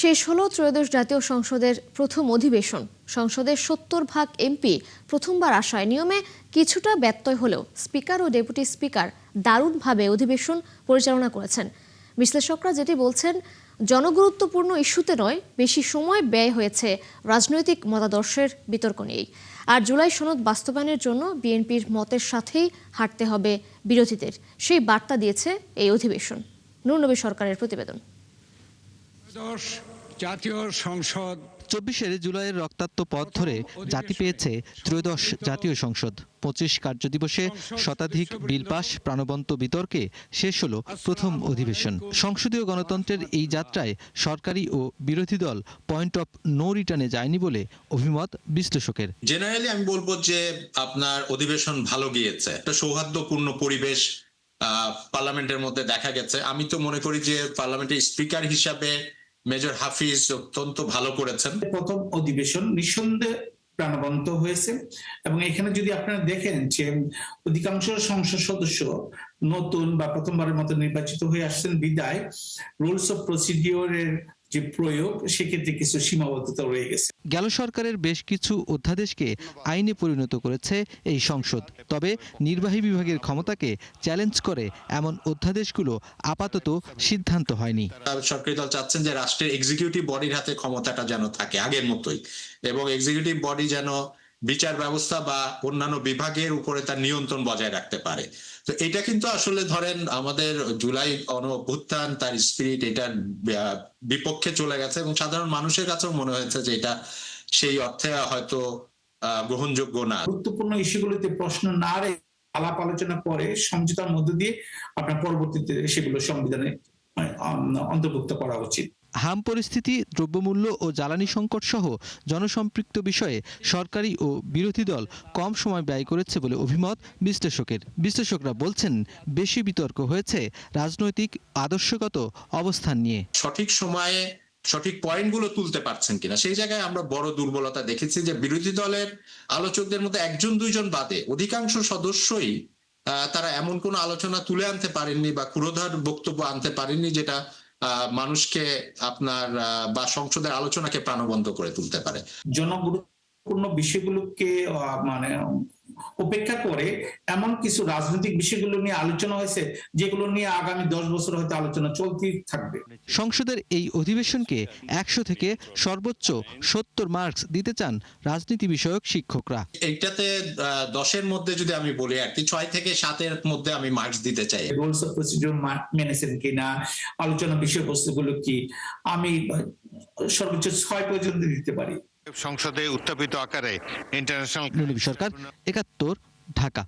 শেষ হলো ত্রয়োদশ জাতীয় সংসদের প্রথম অধিবেশন। সংসদের ৭০ ভাগ এমপি প্রথমবার আসায় নিয়মে কিছুটা ব্যত্যয় হলেও স্পিকার ও ডেপুটি স্পিকার দারুণভাবে অধিবেশন পরিচালনা করেছেন। বিশ্লেষকরা যেটি বলছেন, জনগুরুত্বপূর্ণ ইস্যুতে নয়, বেশি সময় ব্যয় হয়েছে রাজনৈতিক মতাদর্শের বিতর্ক নিয়েই। আর জুলাই সনদ বাস্তবায়নের জন্য বিএনপির মতের সাথেই হাঁটতে হবে বিরোধীদের, সেই বার্তা দিয়েছে এই অধিবেশন। নূর নবী সরকারের প্রতিবেদন। জাতীয় সংসদ ২৪ জুলাইয়ের রক্তাক্ত পথ ধরে জাতি পেয়েছে ত্রয়োদশ জাতীয় সংসদ। ২৫ কার্যদিবসে শতাধিক বিল পাস, প্রাণবন্ত বিতর্কে শেষ হলো প্রথম অধিবেশন। সংসদীয় গণতন্ত্রের এই যাত্রায় সরকারি ও বিরোধী দল পয়েন্ট অফ নো রিটার্নে যায়নি বলে অভিমত বিশ্লেষকের। জেনারেলি আমি বলবো যে আপনার অধিবেশন ভালো গিয়েছে, একটা সৌহার্দ্যপূর্ণ পরিবেশ পার্লামেন্টের মধ্যে দেখা গেছে। আমি তো মনে করি যে পার্লামেন্টের স্পিকার হিসাবে মেজর হাফিজ অত্যন্ত ভালো করেছেন। প্রথম অধিবেশন নিঃসন্দেহে প্রাণবন্ত হয়েছে এবং এখানে যদি আপনারা দেখেন যে অধিকাংশ সংসদ সদস্য নতুন বা প্রথমবারের মতো নির্বাচিত হয়ে আসছেন বিদায় রুলস অফ প্রসিডিওরের যে প্রয়োগ সেক্ষেত্রে কিছু সীমাবদ্ধতা রয়ে গেছে। গেল সরকারের বেশ কিছু অধ্যাদেশকে আইনে পরিণত করেছে এই সংসদ। তবে নির্বাহী বিভাগের ক্ষমতাকে চ্যালেঞ্জ করে এমন অধ্যাদেশগুলো আপাতত সিদ্ধান্ত হয়নি। সরকারি দল চাচ্ছেন যে রাষ্ট্রের এক্সিকিউটিভ বডির হাতে ক্ষমতাটা যেন থাকে আগের মতোই, এবং এক্সিকিউটিভ বডি যেন বিচার ব্যবস্থা বা অন্যান্য বিভাগের উপরে তার নিয়ন্ত্রণ বজায় রাখতে পারে। তো এটা কিন্তু আসলে ধরেন আমাদের জুলাই অভ্যুত্থান, তার স্পিরিট এটার বিপক্ষে চলে গেছে এবং সাধারণ মানুষের কাছেও মনে হয়েছে যে এটা সেই অর্থে হয়তো গ্রহণযোগ্য না। গুরুত্বপূর্ণ ইস্যুগুলিতে প্রশ্ন না রেখে আলাপ আলোচনা করে সমঝোতার মধ্য দিয়ে আপনার পরবর্তীতে সেগুলো সংবিধানে অন্তর্ভুক্ত করা উচিত। হাম পরিস্থিতি, দ্রব্যমূল্য ও জ্বালানি সংকট সহ জনসম্পৃক্ত বিষয়ে সরকারি ও বিরোধী দল কম সময় ব্যয় করেছে বলে অভিমত বিশ্লেষকের। বিশ্লেষকরা বলছেন, বেশি বিতর্ক হয়েছে রাজনৈতিক আদর্শগত অবস্থান নিয়ে। সঠিক সময়ে সঠিক পয়েন্টগুলো তুলতে পারছেন কিনা, সেই জায়গায় আমরা বড় দুর্বলতা দেখেছি যে বিরোধী দলের আলোচকদের মধ্যে একজন দুইজন বাদে অধিকাংশ সদস্যই তারা এমন কোনো আলোচনা তুলে আনতে পারেননি বা ক্ষুরোধার বক্তব্য আনতে পারেননি যেটা মানুষকে আপনার বা সংসদের আলোচনাকে প্রাণবন্ত করে তুলতে পারে। জনগুরুত্বপূর্ণ বিষয়গুলোকে মানে উপেক্ষা করে এমন কিছু রাজনৈতিক বিষয়গুলো নিয়ে আলোচনা হয়েছে যেগুলো নিয়ে আগামী 10 বছর হয়তো আলোচনা চলতেই থাকবে। সংসদের এই অধিবেশনকে 100 থেকে সর্বোচ্চ 70 মার্কস দিতে চান রাজনীতি বিষয়ক শিক্ষকরা। এইটাতে 10-এর মধ্যে যদি আমি বলি আর কি 6 থেকে 7-এর মধ্যে আমি মার্কস দিতে চাই। রুলস অফ প্রসিডিওর মেনেছেন কিনা, আলোচনা বিষয়বস্তুগুলো কি, আমি সর্বোচ্চ 6 পর্যন্ত দিতে পারি। সংসদে উত্থাপিত আকারে ইন্টারন্যাশনাল। নূর নবী সরকার, ৭১, ঢাকা।